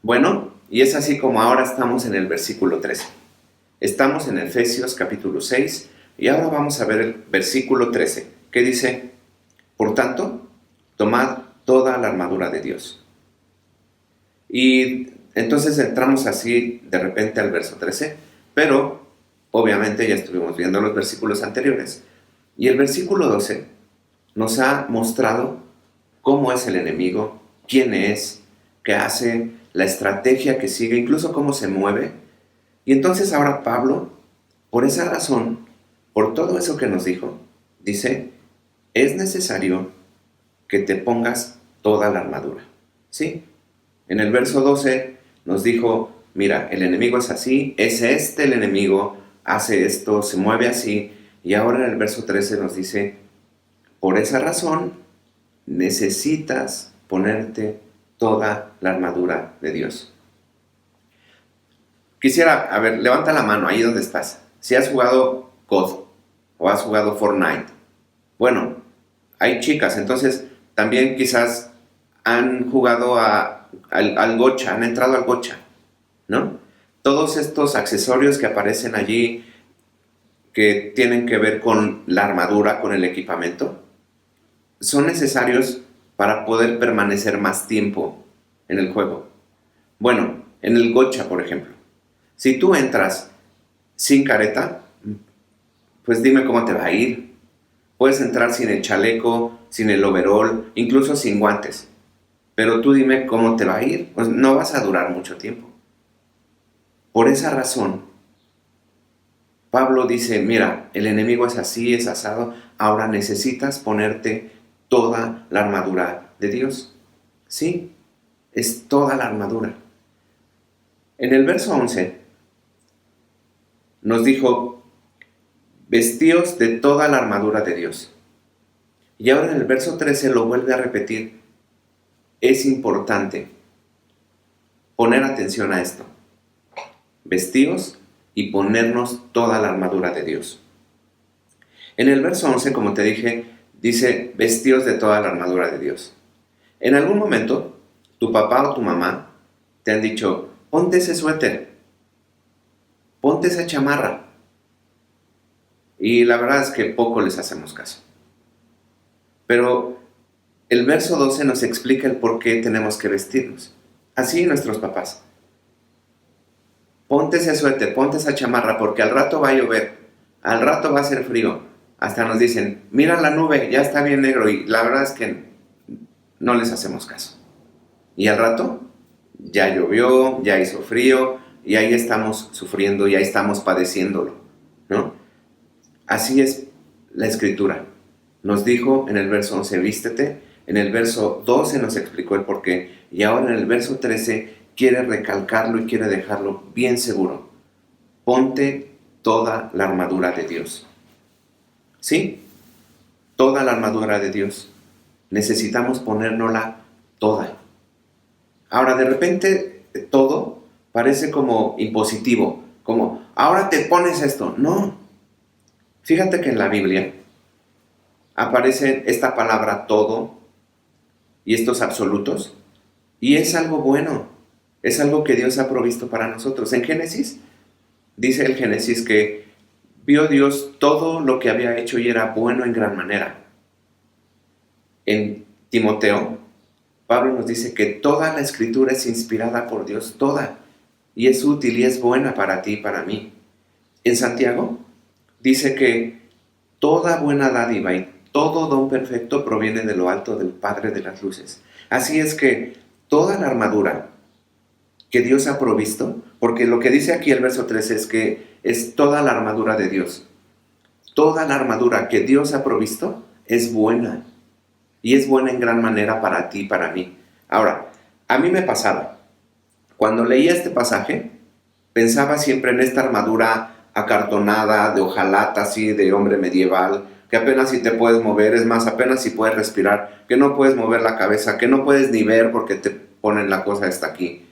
Bueno, y es así como ahora estamos en el versículo 13. Estamos en Efesios capítulo 6 y ahora vamos a ver el versículo 13, que dice: por tanto, tomad toda la armadura de Dios. Y entonces entramos así de repente al verso 13, pero obviamente ya estuvimos viendo los versículos anteriores. Y el versículo 12 nos ha mostrado cómo es el enemigo, quién es, qué hace, la estrategia que sigue, incluso cómo se mueve. Y entonces ahora Pablo, por esa razón, por todo eso que nos dijo, dice: es necesario que te pongas toda la armadura. ¿Sí? En el verso 12 nos dijo: mira, el enemigo es así, es el enemigo, hace esto, se mueve así. Y ahora en el verso 13 nos dice: por esa razón necesitas ponerte toda la armadura de Dios. Quisiera, a ver, levanta la mano ahí donde estás. Si has jugado COD o has jugado Fortnite. Bueno, hay chicas, entonces también quizás han jugado al gocha, han entrado al gocha, ¿no? Todos estos accesorios que aparecen allí que tienen que ver con la armadura, con el equipamiento, son necesarios para poder permanecer más tiempo en el juego. Bueno, en el gocha, por ejemplo, si tú entras sin careta, pues dime cómo te va a ir. Puedes entrar sin el chaleco, sin el overall, incluso sin guantes. Pero tú dime cómo te va a ir. Pues no vas a durar mucho tiempo. Por esa razón, Pablo dice: mira, el enemigo es así, es asado. Ahora necesitas ponerte toda la armadura de Dios. Sí, es toda la armadura. En el verso 11 nos dijo: vestíos de toda la armadura de Dios. Y ahora en el verso 13 lo vuelve a repetir. Es importante poner atención a esto. Vestíos y ponernos toda la armadura de Dios. En el verso 11, como te dije, dice: vestíos de toda la armadura de Dios. En algún momento, tu papá o tu mamá te han dicho: ponte ese suéter, ponte esa chamarra. Y la verdad es que poco les hacemos caso. Pero el verso 12 nos explica el por qué tenemos que vestirnos. Así nuestros papás. Ponte ese suéter, ponte esa chamarra, porque al rato va a llover, al rato va a hacer frío. Hasta nos dicen: mira la nube, ya está bien negro. Y la verdad es que no les hacemos caso. Y al rato ya llovió, ya hizo frío, y ahí estamos sufriendo, y ahí estamos padeciéndolo, ¿no? Así es la Escritura. Nos dijo en el verso 11, vístete. En el verso 12 nos explicó el porqué. Y ahora en el verso 13 quiere recalcarlo y quiere dejarlo bien seguro. Ponte toda la armadura de Dios. ¿Sí? Toda la armadura de Dios. Necesitamos ponérnosla toda. Ahora, de repente, todo parece como impositivo. Como, ahora te pones esto. No. Fíjate que en la Biblia aparece esta palabra todo y estos absolutos. Y es algo bueno. Es algo que Dios ha provisto para nosotros. En Génesis, dice el Génesis que vio Dios todo lo que había hecho y era bueno en gran manera. En Timoteo, Pablo nos dice que toda la Escritura es inspirada por Dios, toda. Y es útil y es buena para ti y para mí. En Santiago, dice que toda buena dádiva y todo don perfecto proviene de lo alto del Padre de las luces. Así es que toda la armadura que Dios ha provisto, porque lo que dice aquí el verso 13 es que es toda la armadura de Dios. Toda la armadura que Dios ha provisto es buena. Y es buena en gran manera para ti y para mí. Ahora, a mí me pasaba, cuando leía este pasaje, pensaba siempre en esta armadura acartonada, de hojalata, así, de hombre medieval, que apenas si te puedes mover, es más, apenas si puedes respirar, que no puedes mover la cabeza, que no puedes ni ver porque te ponen la cosa esta aquí.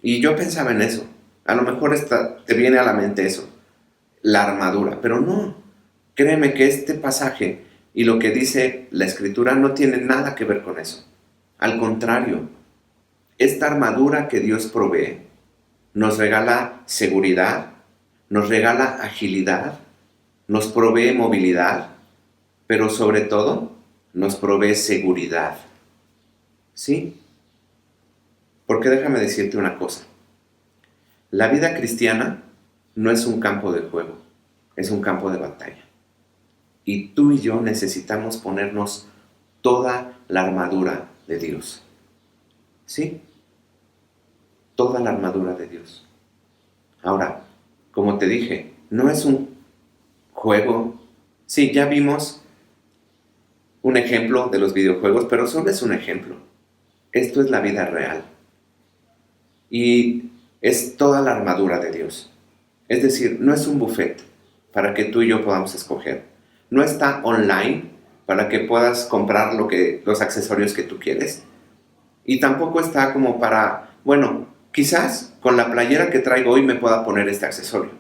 Y yo pensaba en eso. A lo mejor te viene a la mente eso, la armadura, pero no. Créeme que este pasaje y lo que dice la Escritura no tiene nada que ver con eso. Al contrario, Esta armadura que Dios provee nos regala seguridad, nos regala agilidad, nos provee movilidad, pero sobre todo nos provee seguridad. ¿Sí? Porque déjame decirte una cosa. La vida cristiana no es un campo de juego, es un campo de batalla. Y tú y yo necesitamos ponernos toda la armadura de Dios. ¿Sí? Toda la armadura de Dios. Ahora, como te dije, no es un juego. Sí, ya vimos un ejemplo de los videojuegos, pero solo es un ejemplo. Esto es la vida real. Y es toda la armadura de Dios. Es decir, no es un buffet para que tú y yo podamos escoger. No está online para que puedas comprar los accesorios que tú quieres. Y tampoco está como para, bueno, quizás con la playera que traigo hoy me pueda poner este accesorio.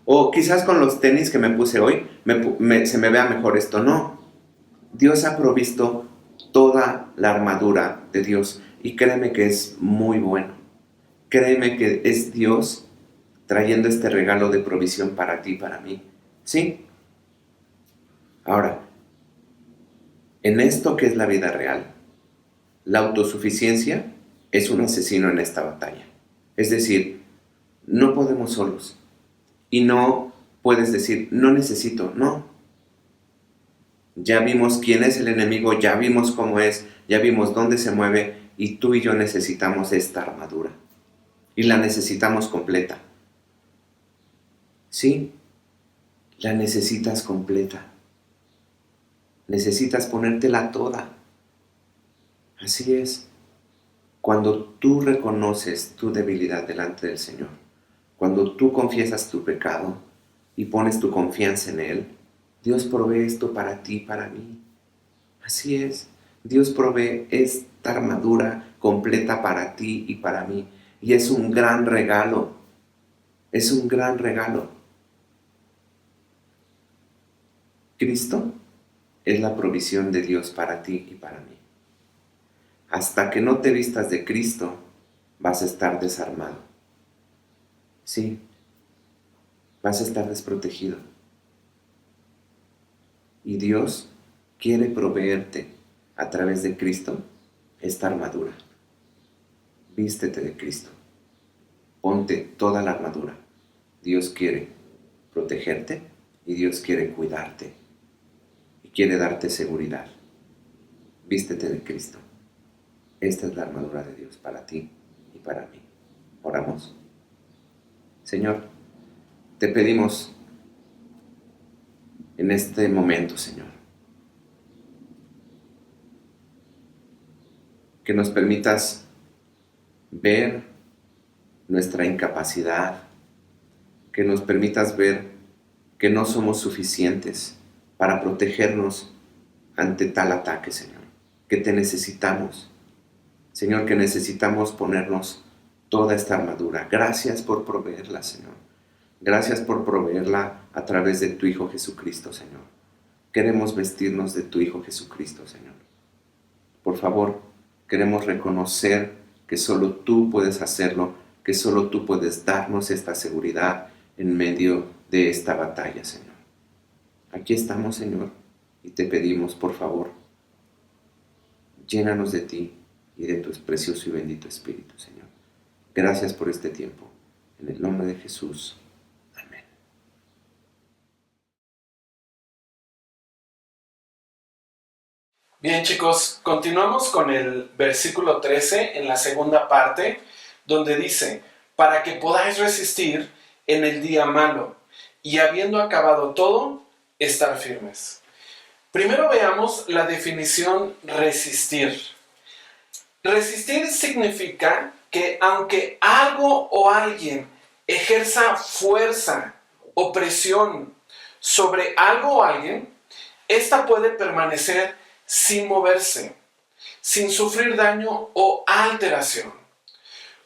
O quizás con los tenis que me puse hoy se me vea mejor esto. No. Dios ha provisto toda la armadura de Dios. Y créeme que es muy bueno. Créeme que es Dios trayendo este regalo de provisión para ti y para mí. ¿Sí? Ahora, en esto que es la vida real, la autosuficiencia es un asesino en esta batalla. Es decir, no podemos solos. Y no puedes decir, no necesito, no. Ya vimos quién es el enemigo, ya vimos cómo es, ya vimos dónde se mueve, y tú y yo necesitamos esta armadura. Y la necesitamos completa. Sí, la necesitas completa. Necesitas ponértela toda. Así es. Cuando tú reconoces tu debilidad delante del Señor, cuando tú confiesas tu pecado y pones tu confianza en Él, Dios provee esto para ti y para mí. Así es. Dios provee esta armadura completa para ti y para mí. Y es un gran regalo. Es un gran regalo. Cristo es la provisión de Dios para ti y para mí. Hasta que no te vistas de Cristo, vas a estar desarmado. Sí, vas a estar desprotegido. Y Dios quiere proveerte a través de Cristo esta armadura. Vístete de Cristo. Ponte toda la armadura. Dios quiere protegerte y Dios quiere cuidarte y quiere darte seguridad. Vístete de Cristo. Esta es la armadura de Dios para ti y para mí. Oramos. Señor, te pedimos en este momento, Señor, que nos permitas ver nuestra incapacidad, que nos permitas ver que no somos suficientes para protegernos ante tal ataque, Señor, que te necesitamos. Señor, que necesitamos ponernos toda esta armadura. Gracias por proveerla, Señor. Gracias por proveerla a través de tu Hijo Jesucristo, Señor. Queremos vestirnos de tu Hijo Jesucristo, Señor. Por favor, queremos reconocer que solo tú puedes hacerlo, que solo tú puedes darnos esta seguridad en medio de esta batalla, Señor. Aquí estamos, Señor, y te pedimos, por favor, llénanos de ti y de tu precioso y bendito Espíritu, Señor. Gracias por este tiempo. En el nombre de Jesús. Amén. Bien, chicos, continuamos con el versículo 13 en la segunda parte, donde dice, para que podáis resistir en el día malo, y habiendo acabado todo, estar firmes. Primero veamos la definición resistir. Resistir significa que aunque algo o alguien ejerza fuerza o presión sobre algo o alguien, ésta puede permanecer sin moverse, sin sufrir daño o alteración.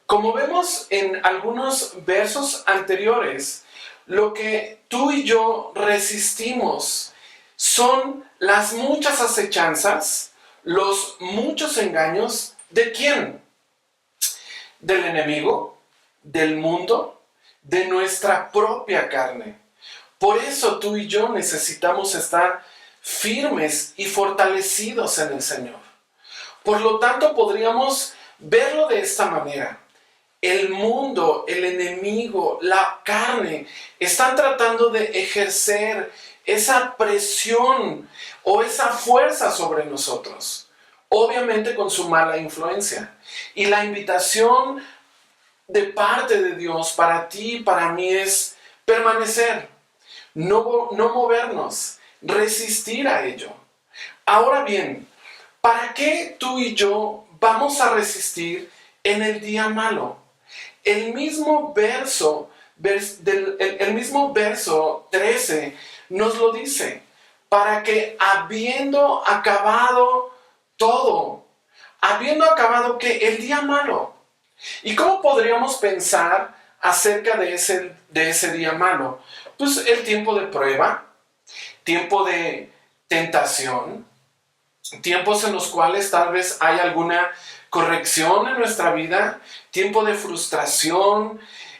Como vemos en algunos versos anteriores, lo que tú y yo resistimos son las muchas acechanzas, los muchos engaños. ¿De quién? del enemigo, del mundo, de nuestra propia carne. Por eso tú y yo necesitamos estar firmes y fortalecidos en el Señor. Por lo tanto, podríamos verlo de esta manera. El mundo, el enemigo, la carne, están tratando de ejercer esa presión o esa fuerza sobre nosotros. Obviamente con su mala influencia. Y la invitación de parte de Dios para ti y para mí es permanecer, no movernos, resistir a ello. Ahora bien, ¿para qué tú y yo vamos a resistir en el día malo? El mismo verso 13 nos lo dice, para que habiendo acabado todo, habiendo acabado que el día malo. ¿Y cómo podríamos pensar acerca de ese día malo? Pues el tiempo de prueba, tiempo de tentación, tiempos en los cuales tal vez hay alguna corrección en nuestra vida, tiempo de frustración.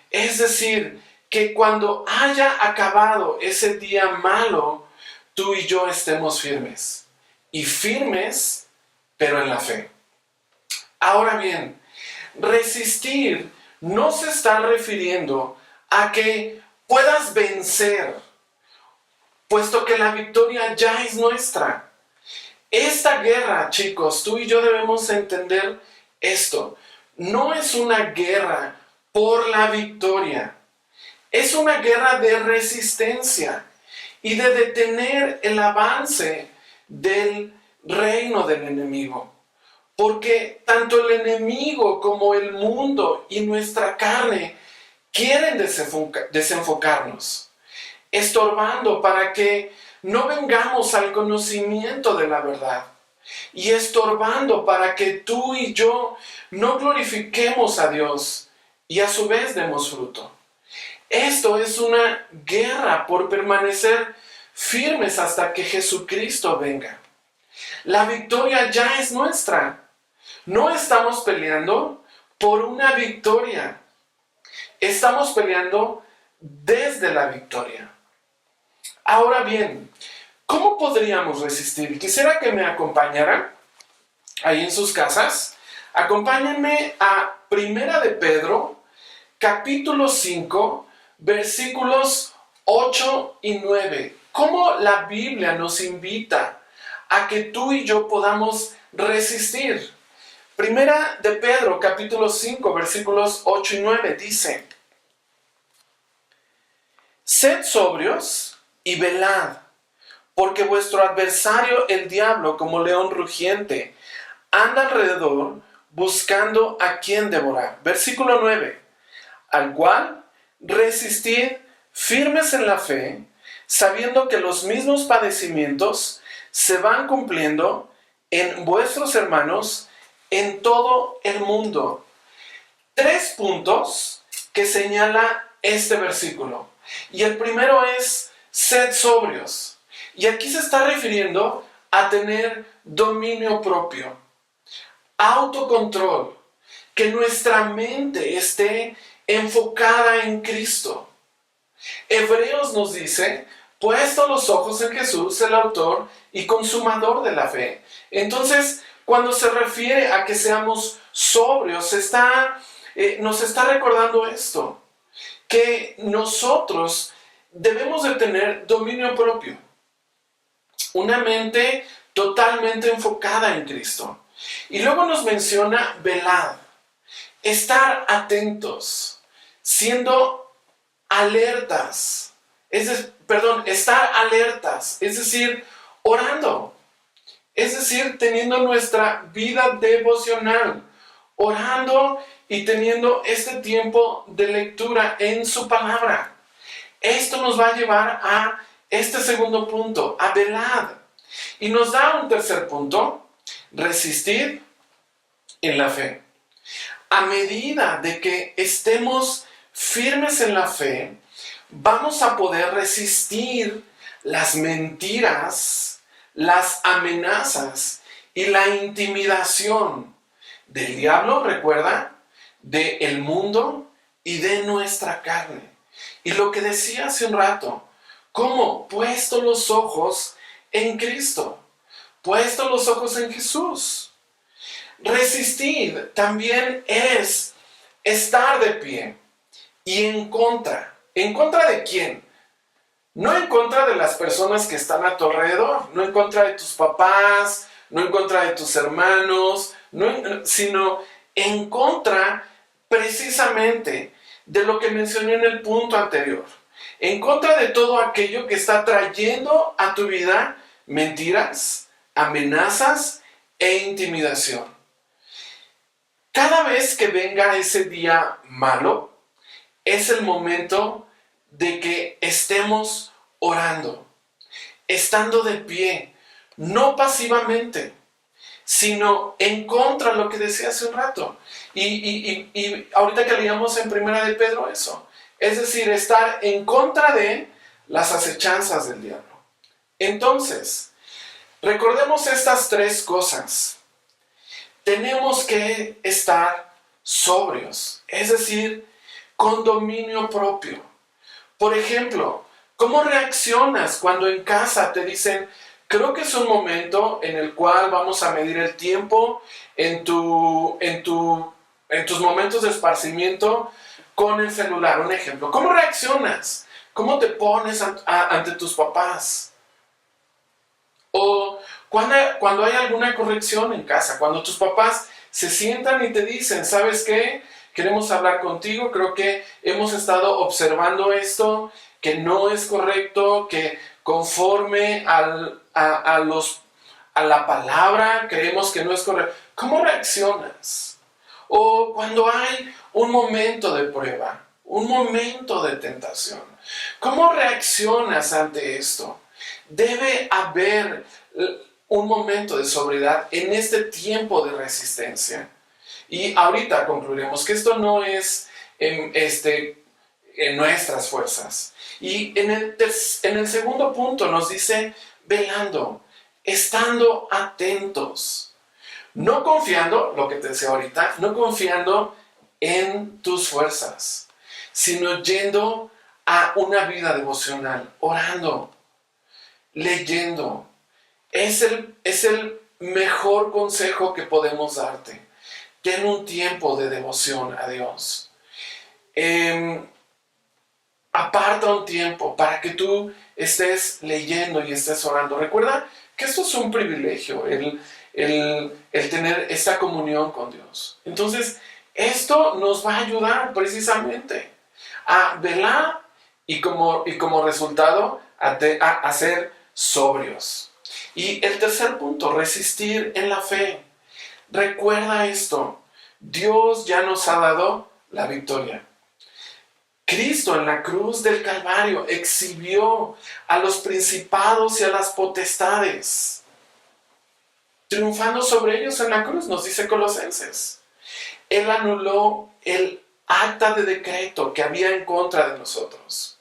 Es decir, que cuando haya acabado ese día malo, tú y yo estemos firmes. Y firmes, pero en la fe. Ahora bien, resistir no se está refiriendo a que puedas vencer, puesto que la victoria ya es nuestra. Esta guerra, chicos, tú y yo debemos entender esto. No es una guerra por la victoria. Es una guerra de resistencia y de detener el avance del reino del enemigo. Porque tanto el enemigo como el mundo y nuestra carne quieren desenfocarnos, estorbando para que no vengamos al conocimiento de la verdad y estorbando para que tú y yo no glorifiquemos a Dios y a su vez demos fruto. Esto es una guerra por permanecer firmes hasta que Jesucristo venga. La victoria ya es nuestra. No estamos peleando por una victoria. Estamos peleando desde la victoria. Ahora bien, ¿cómo podríamos resistir? Quisiera que me acompañaran ahí en sus casas. Acompáñenme a Primera de Pedro, capítulo 5, versículos 8 y 9. ¿Cómo la Biblia nos invita a que tú y yo podamos resistir? Primera de Pedro, capítulo 5, versículos 8 y 9, dice: Sed sobrios y velad, porque vuestro adversario el diablo, como león rugiente, anda alrededor buscando a quien devorar. Versículo 9, al cual resistid firmes en la fe, sabiendo que los mismos padecimientos se van cumpliendo en vuestros hermanos en todo el mundo. 3 puntos que señala este versículo. Y el primero es: sed sobrios. Y aquí se está refiriendo a tener dominio propio, autocontrol, que nuestra mente esté enfocada en Cristo. Hebreos nos dice: puesto los ojos en Jesús, el autor y consumador de la fe. Entonces, cuando se refiere a que seamos sobrios, nos está recordando esto, que nosotros debemos de tener dominio propio, una mente totalmente enfocada en Cristo. Y luego nos menciona velad, estar atentos, siendo alertas, estar alertas, es decir, orando. Es decir, teniendo nuestra vida devocional, orando y teniendo este tiempo de lectura en su palabra. Esto nos va a llevar a este segundo punto, a velar. Y nos da un tercer punto: resistir en la fe. A medida de que estemos firmes en la fe, vamos a poder resistir las mentiras, las amenazas y la intimidación del diablo, recuerda, del mundo y de nuestra carne. Y lo que decía hace un rato, ¿cómo? Puesto los ojos en Cristo, puesto los ojos en Jesús. Resistir también es estar de pie y en contra. ¿En contra de quién? No en contra de las personas que están a tu alrededor, no en contra de tus papás, no en contra de tus hermanos, sino en contra precisamente de lo que mencioné en el punto anterior. En contra de todo aquello que está trayendo a tu vida mentiras, amenazas e intimidación. Cada vez que venga ese día malo, es el momento de que estemos orando, estando de pie, no pasivamente, sino en contra de lo que decía hace un rato. Y ahorita que leíamos en Primera de Pedro eso, es decir, estar en contra de las acechanzas del diablo. Entonces, recordemos estas tres cosas. Tenemos que estar sobrios, es decir, con dominio propio. Por ejemplo, ¿cómo reaccionas cuando en casa te dicen, creo que es un momento en el cual vamos a medir el tiempo en tus momentos de esparcimiento con el celular? Un ejemplo, ¿cómo reaccionas? ¿Cómo te pones ante tus papás? O cuando hay alguna corrección en casa, cuando tus papás se sientan y te dicen, ¿sabes qué? Queremos hablar contigo, creo que hemos estado observando esto, que no es correcto, que conforme a la palabra creemos que no es correcto. ¿Cómo reaccionas? O cuando hay un momento de prueba, un momento de tentación, ¿cómo reaccionas ante esto? Debe haber un momento de sobriedad en este tiempo de resistencia. Y ahorita concluiremos que esto no es en nuestras fuerzas. Y en el segundo punto nos dice velando, estando atentos. No confiando, lo que te decía ahorita, no confiando en tus fuerzas, sino yendo a una vida devocional, orando, leyendo. Es el mejor consejo que podemos darte. Ten un tiempo de devoción a Dios. Aparta un tiempo para que tú estés leyendo y estés orando. Recuerda que esto es un privilegio, el tener esta comunión con Dios. Entonces, esto nos va a ayudar precisamente a velar y como resultado a ser sobrios. Y el tercer punto, resistir en la fe. Recuerda esto, Dios ya nos ha dado la victoria. Cristo en la cruz del Calvario exhibió a los principados y a las potestades, triunfando sobre ellos en la cruz, nos dice Colosenses. Él anuló el acta de decreto que había en contra de nosotros.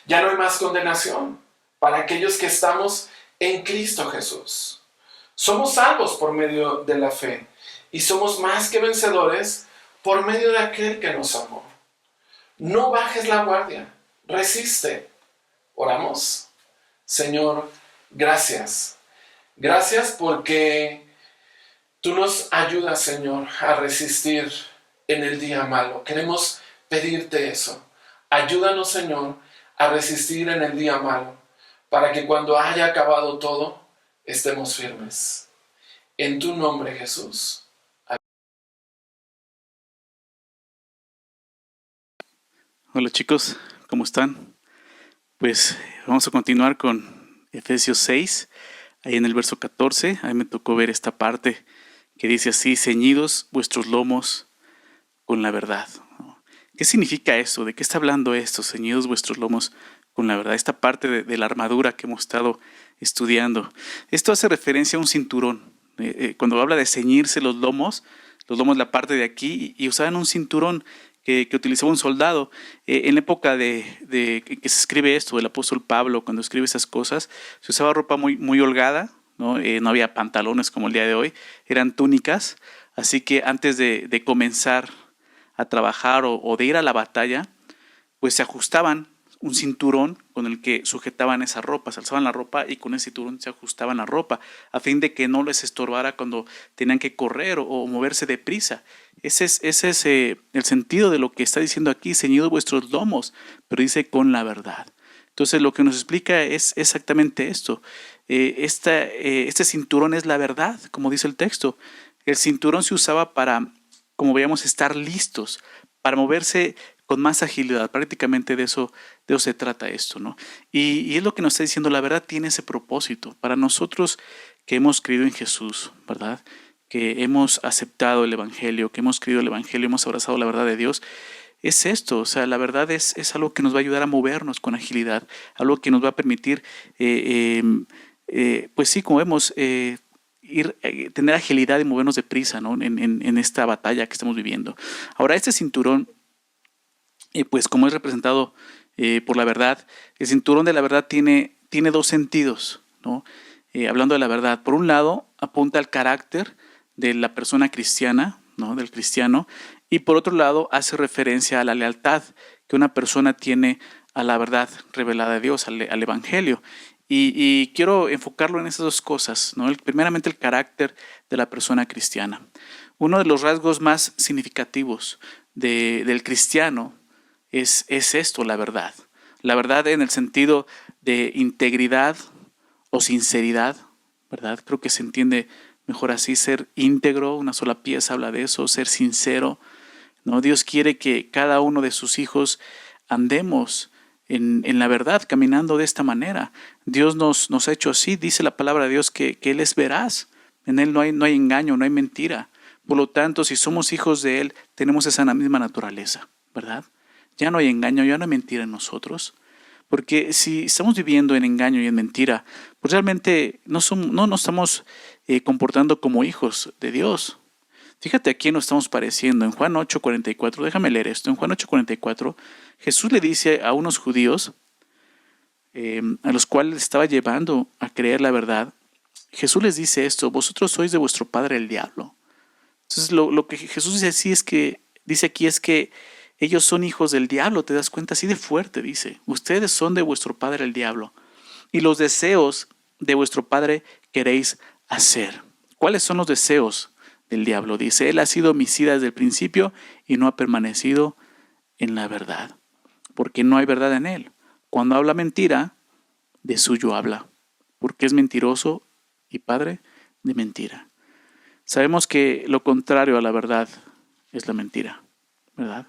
Ya no hay más condenación para aquellos que estamos en Cristo Jesús. Somos salvos por medio de la fe y somos más que vencedores por medio de aquel que nos amó. No bajes la guardia, resiste. Oramos. Señor, gracias. Gracias porque tú nos ayudas, Señor, a resistir en el día malo. Queremos pedirte eso. Ayúdanos, Señor, a resistir en el día malo, para que cuando haya acabado todo, estemos firmes. En tu nombre, Jesús. Hola chicos, ¿cómo están? Pues vamos a continuar con Efesios 6, ahí en el verso 14, ahí me tocó ver esta parte que dice así, ceñidos vuestros lomos con la verdad. ¿Qué significa eso? ¿De qué está hablando esto? Ceñidos vuestros lomos con la verdad, esta parte de la armadura que hemos estado estudiando. Esto hace referencia a un cinturón. Cuando habla de ceñirse los lomos, la parte de aquí, y usaban un cinturón que utilizaba un soldado. En la época de que se escribe esto, del apóstol Pablo, cuando escribe esas cosas, se usaba ropa muy, muy holgada, ¿no? No había pantalones como el día de hoy, eran túnicas. Así que antes de comenzar a trabajar o de ir a la batalla, pues se ajustaban un cinturón con el que sujetaban esa ropa, se alzaban la ropa y con ese cinturón se ajustaban la ropa, a fin de que no les estorbara cuando tenían que correr o moverse deprisa. Ese es el sentido de lo que está diciendo aquí, ceñidos vuestros lomos, pero dice con la verdad. Entonces lo que nos explica es exactamente esto. Este cinturón es la verdad, como dice el texto. El cinturón se usaba para, como veíamos, estar listos, para moverse con más agilidad. Prácticamente de eso se trata esto, ¿no? Y es lo que nos está diciendo, la verdad tiene ese propósito. Para nosotros que hemos creído en Jesús, ¿verdad? Que hemos aceptado el Evangelio, que hemos creído el Evangelio, hemos abrazado la verdad de Dios, es esto, o sea, la verdad es algo que nos va a ayudar a movernos con agilidad, algo que nos va a permitir, pues sí, como vemos, tener agilidad y movernos deprisa, ¿no? En esta batalla que estamos viviendo. Ahora, este cinturón, pues como es representado por la verdad, el cinturón de la verdad tiene dos sentidos, ¿no? Hablando de la verdad, por un lado, apunta al carácter de la persona cristiana, ¿no? Del cristiano, y por otro lado, hace referencia a la lealtad que una persona tiene a la verdad revelada de Dios, al Evangelio. Y quiero enfocarlo en esas dos cosas, ¿no? Primeramente, el carácter de la persona cristiana. Uno de los rasgos más significativos del cristiano es esto, la verdad. La verdad en el sentido de integridad o sinceridad, ¿verdad? Creo que se entiende mejor así, ser íntegro, una sola pieza habla de eso, ser sincero, ¿no? Dios quiere que cada uno de sus hijos andemos en la verdad, caminando de esta manera. Dios nos ha hecho así, dice la palabra de Dios que Él es veraz, en Él no hay engaño, no hay mentira. Por lo tanto, si somos hijos de Él, tenemos esa misma naturaleza, ¿verdad? Ya no hay engaño, ya no hay mentira en nosotros. Porque si estamos viviendo en engaño y en mentira, pues realmente no nos estamos comportando como hijos de Dios. Fíjate a quién nos estamos pareciendo. En Juan 8:44, déjame leer esto. En Juan 8:44, Jesús le dice a unos judíos, a los cuales estaba llevando a creer la verdad, Jesús les dice esto: vosotros sois de vuestro padre el diablo. Entonces lo que Jesús dice aquí es que ellos son hijos del diablo. ¿Te das cuenta? Así de fuerte dice: ustedes son de vuestro padre el diablo, y los deseos de vuestro padre queréis hacer. ¿Cuáles son los deseos del diablo? Dice: él ha sido homicida desde el principio y no ha permanecido en la verdad, porque no hay verdad en él. Cuando habla mentira, de suyo habla, porque es mentiroso y padre de mentira. Sabemos que lo contrario a la verdad es la mentira, ¿verdad?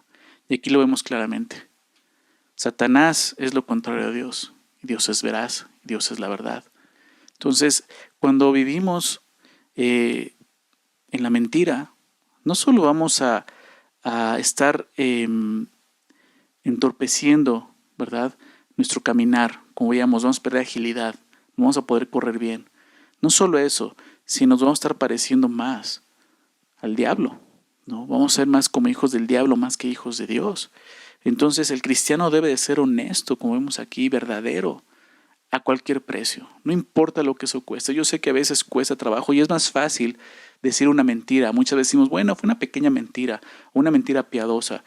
Y aquí lo vemos claramente. Satanás es lo contrario a Dios. Dios es veraz, Dios es la verdad. Entonces, cuando vivimos en la mentira, no solo vamos a estar entorpeciendo, ¿verdad?, nuestro caminar, como veíamos, vamos a perder agilidad, no vamos a poder correr bien. No solo eso, sino nos vamos a estar pareciendo más al diablo, ¿no? Vamos a ser más como hijos del diablo más que hijos de Dios. Entonces el cristiano debe de ser honesto, como vemos aquí, verdadero, a cualquier precio. No importa lo que eso cueste. Yo sé que a veces cuesta trabajo y es más fácil decir una mentira. Muchas veces decimos, bueno, fue una pequeña mentira, una mentira piadosa.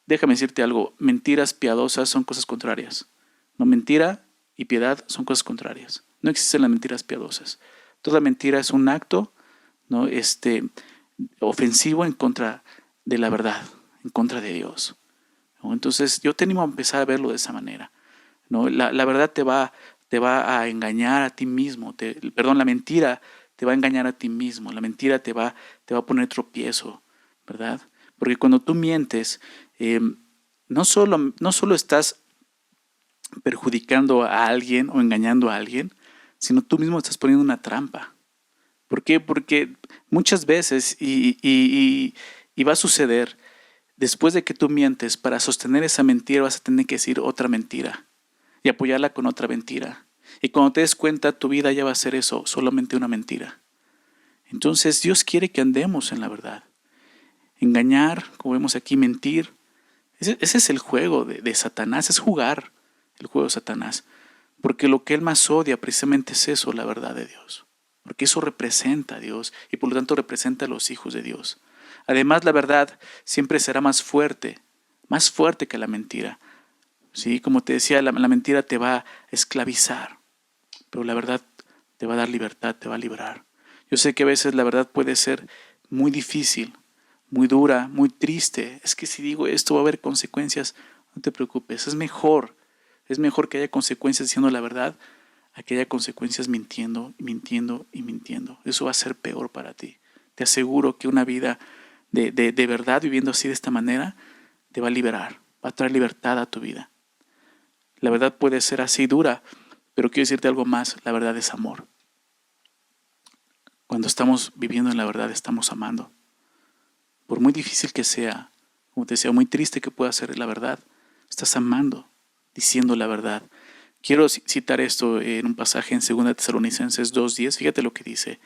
Déjame decirte algo, mentiras piadosas son cosas contrarias. No, mentira y piedad son cosas contrarias. No existen las mentiras piadosas. Toda mentira es un acto, ¿no?, ofensivo en contra de la verdad, en contra de Dios, ¿no? Entonces yo te animo a empezar a verlo de esa manera, ¿no? La verdad te va a engañar a ti mismo. La mentira te va a engañar a ti mismo. La mentira te va a poner tropiezo, ¿verdad? Porque cuando tú mientes, no solo estás perjudicando a alguien o engañando a alguien, sino tú mismo estás poniendo una trampa. ¿Por qué? Porque muchas veces, y va a suceder, después de que tú mientes, para sostener esa mentira vas a tener que decir otra mentira y apoyarla con otra mentira. Y cuando te des cuenta, tu vida ya va a ser eso, solamente una mentira. Entonces Dios quiere que andemos en la verdad. Engañar, como vemos aquí, mentir, ese es el juego de Satanás, es jugar el juego de Satanás. Porque lo que él más odia precisamente es eso, la verdad de Dios, porque eso representa a Dios y por lo tanto representa a los hijos de Dios. Además, la verdad siempre será más fuerte que la mentira. ¿Sí? Como te decía, la mentira te va a esclavizar, pero la verdad te va a dar libertad, te va a liberar. Yo sé que a veces la verdad puede ser muy difícil, muy dura, muy triste. Es que si digo esto va a haber consecuencias. No te preocupes, es mejor que haya consecuencias diciendo la verdad a que haya consecuencias mintiendo, mintiendo y mintiendo. Eso va a ser peor para ti. Te aseguro que una vida de verdad, viviendo así de esta manera, te va a liberar, va a traer libertad a tu vida. La verdad puede ser así dura, pero quiero decirte algo más, la verdad es amor. Cuando estamos viviendo en la verdad, estamos amando. Por muy difícil que sea, como te decía, muy triste que pueda ser la verdad, estás amando, diciendo la verdad. Quiero citar esto en un pasaje en 2 Tesalonicenses 2:10. Fíjate lo que dice.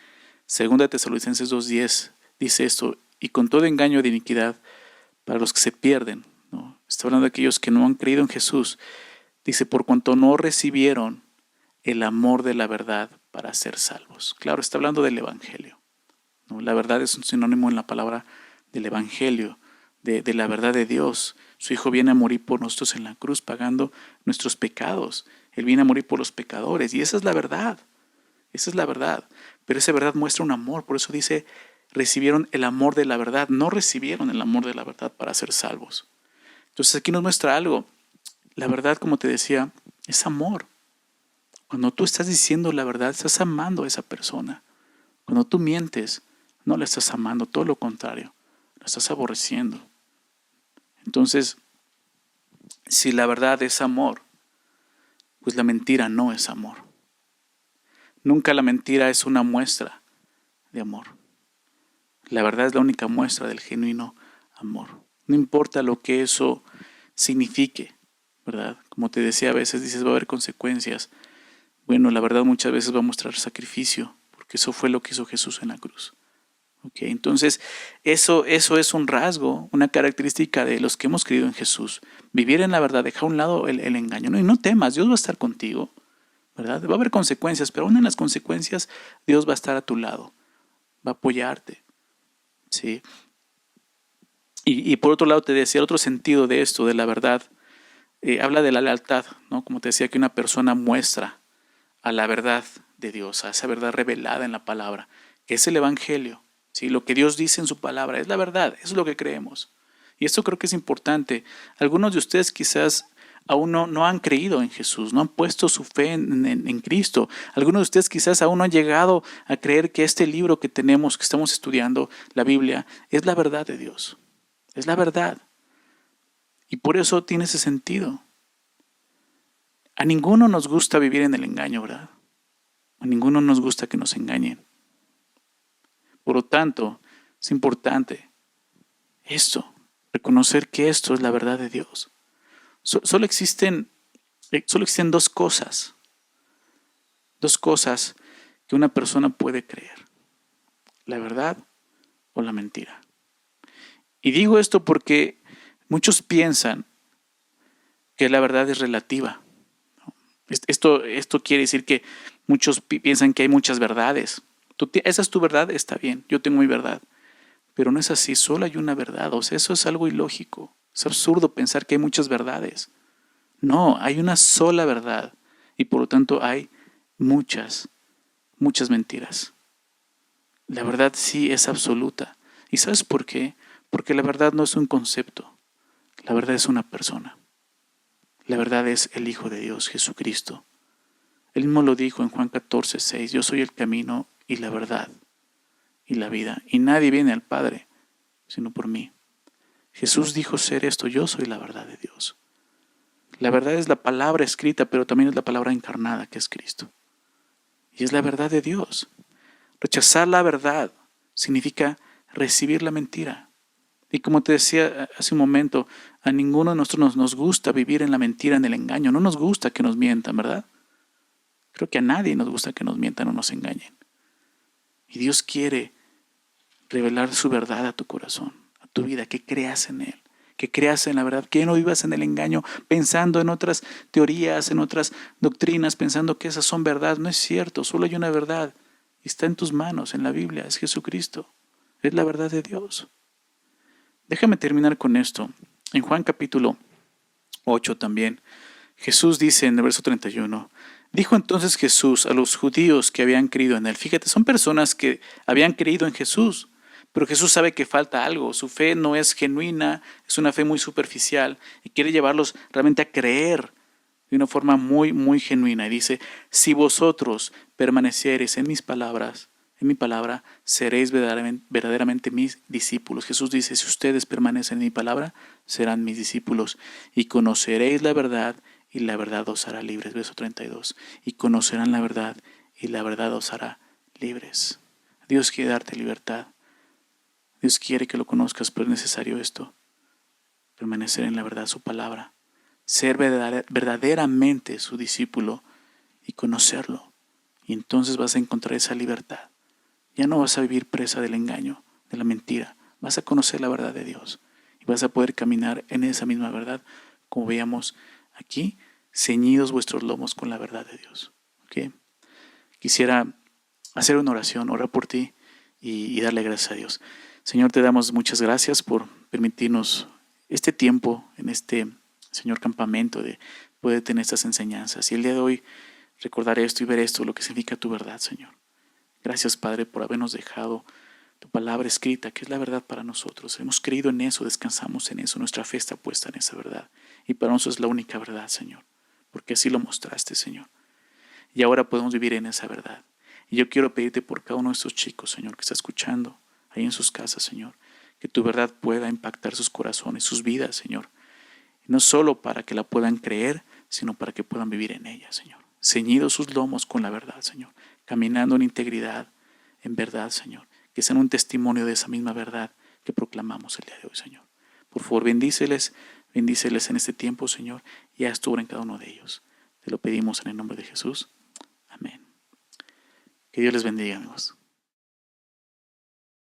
2 Tesalonicenses 2:10 dice esto: y con todo engaño de iniquidad para los que se pierden, ¿no? Está hablando de aquellos que no han creído en Jesús. Dice, por cuanto no recibieron el amor de la verdad para ser salvos. Claro, está hablando del Evangelio, ¿no? La verdad es un sinónimo en la palabra del Evangelio, de la verdad de Dios. Su Hijo viene a morir por nosotros en la cruz, pagando nuestros pecados. Él viene a morir por los pecadores, y esa es la verdad. Esa es la verdad. Pero esa verdad muestra un amor. Por eso dice, recibieron el amor de la verdad. No recibieron el amor de la verdad para ser salvos. Entonces aquí nos muestra algo. La verdad, como te decía, es amor. Cuando tú estás diciendo la verdad, estás amando a esa persona. Cuando tú mientes, no la estás amando, todo lo contrario, la estás aborreciendo. Entonces, si la verdad es amor, pues la mentira no es amor. Nunca la mentira es una muestra de amor. La verdad es la única muestra del genuino amor. No importa lo que eso signifique, ¿verdad? Como te decía, a veces dices va a haber consecuencias. Bueno, la verdad muchas veces va a mostrar sacrificio, porque eso fue lo que hizo Jesús en la cruz. Okay, entonces, eso es un rasgo, una característica de los que hemos creído en Jesús. Vivir en la verdad, dejar a un lado el engaño. No, y no temas, Dios va a estar contigo, ¿verdad? Va a haber consecuencias, pero aún en las consecuencias, Dios va a estar a tu lado, va a apoyarte, ¿sí? Y por otro lado, te decía, el otro sentido de esto, de la verdad, habla de la lealtad, ¿no? Como te decía, que una persona muestra a la verdad de Dios, a esa verdad revelada en la palabra, que es el Evangelio. ¿Sí? Lo que Dios dice en su palabra es la verdad, eso es lo que creemos. Y esto creo que es importante. Algunos de ustedes quizás aún no han creído en Jesús, no han puesto su fe en Cristo. Algunos de ustedes quizás aún no han llegado a creer que este libro que tenemos, que estamos estudiando, la Biblia, es la verdad de Dios. Es la verdad. Y por eso tiene ese sentido. A ninguno nos gusta vivir en el engaño, ¿verdad? A ninguno nos gusta que nos engañen. Por lo tanto, es importante esto, reconocer que esto es la verdad de Dios. Solo existen dos cosas que una persona puede creer: la verdad o la mentira. Y digo esto porque muchos piensan que la verdad es relativa. Esto quiere decir que muchos piensan que hay muchas verdades. Esa es tu verdad, está bien, yo tengo mi verdad. Pero no es así, solo hay una verdad. O sea, eso es algo ilógico. Es absurdo pensar que hay muchas verdades. No, hay una sola verdad. Y por lo tanto hay muchas mentiras. La verdad sí es absoluta. ¿Y sabes por qué? Porque la verdad no es un concepto. La verdad es una persona. La verdad es el Hijo de Dios, Jesucristo. Él mismo lo dijo en Juan 14:6. Yo soy el camino y la verdad y la vida. Y nadie viene al Padre sino por mí. Jesús dijo ser esto: yo soy la verdad de Dios. La verdad es la palabra escrita, pero también es la palabra encarnada, que es Cristo. Y es la verdad de Dios. Rechazar la verdad significa recibir la mentira. Y como te decía hace un momento, a ninguno de nosotros nos gusta vivir en la mentira, en el engaño. No nos gusta que nos mientan, ¿verdad? Creo que a nadie nos gusta que nos mientan o nos engañen. Y Dios quiere revelar su verdad a tu corazón, a tu vida, que creas en Él, que creas en la verdad, que no vivas en el engaño pensando en otras teorías, en otras doctrinas, pensando que esas son verdad. No es cierto, solo hay una verdad, Y está en tus manos, en la Biblia, es Jesucristo. Es la verdad de Dios. Déjame terminar con esto. En Juan capítulo 8 también, Jesús dice en el verso 31, dijo entonces Jesús a los judíos que habían creído en él. Fíjate, son personas que habían creído en Jesús, pero Jesús sabe que falta algo. Su fe no es genuina, es una fe muy superficial y quiere llevarlos realmente a creer de una forma muy, muy genuina. Y dice, si vosotros permaneciereis en mis palabras, en mi palabra, seréis verdaderamente mis discípulos. Jesús dice, si ustedes permanecen en mi palabra, serán mis discípulos y conoceréis la verdad y la verdad os hará libres. Verso 32. Y conocerán la verdad y la verdad os hará libres. Dios quiere darte libertad. Dios quiere que lo conozcas, pero es necesario esto. Permanecer en la verdad, su palabra. Ser verdaderamente su discípulo y conocerlo. Y entonces vas a encontrar esa libertad. Ya no vas a vivir presa del engaño, de la mentira. Vas a conocer la verdad de Dios. Y vas a poder caminar en esa misma verdad, como veíamos aquí, ceñidos vuestros lomos con la verdad de Dios. ¿Okay? Quisiera hacer una oración, orar por ti y darle gracias a Dios. Señor, te damos muchas gracias por permitirnos este tiempo en este, Señor, campamento de poder tener estas enseñanzas. Y el día de hoy recordar esto y ver esto, lo que significa tu verdad, Señor. Gracias, Padre, por habernos dejado tu palabra escrita, que es la verdad para nosotros. Hemos creído en eso, descansamos en eso, nuestra fe está puesta en esa verdad. Y para nosotros es la única verdad, Señor, porque así lo mostraste, Señor. Y ahora podemos vivir en esa verdad. Y yo quiero pedirte por cada uno de estos chicos, Señor, que está escuchando ahí en sus casas, Señor, que tu verdad pueda impactar sus corazones, sus vidas, Señor. No solo para que la puedan creer, sino para que puedan vivir en ella, Señor. Ceñidos sus lomos con la verdad, Señor. Caminando en integridad, en verdad, Señor. Que sean un testimonio de esa misma verdad que proclamamos el día de hoy, Señor. Por favor, bendíceles en este tiempo, Señor, y haz tu obra en cada uno de ellos. Te lo pedimos en el nombre de Jesús. Amén. Que Dios les bendiga, amigos.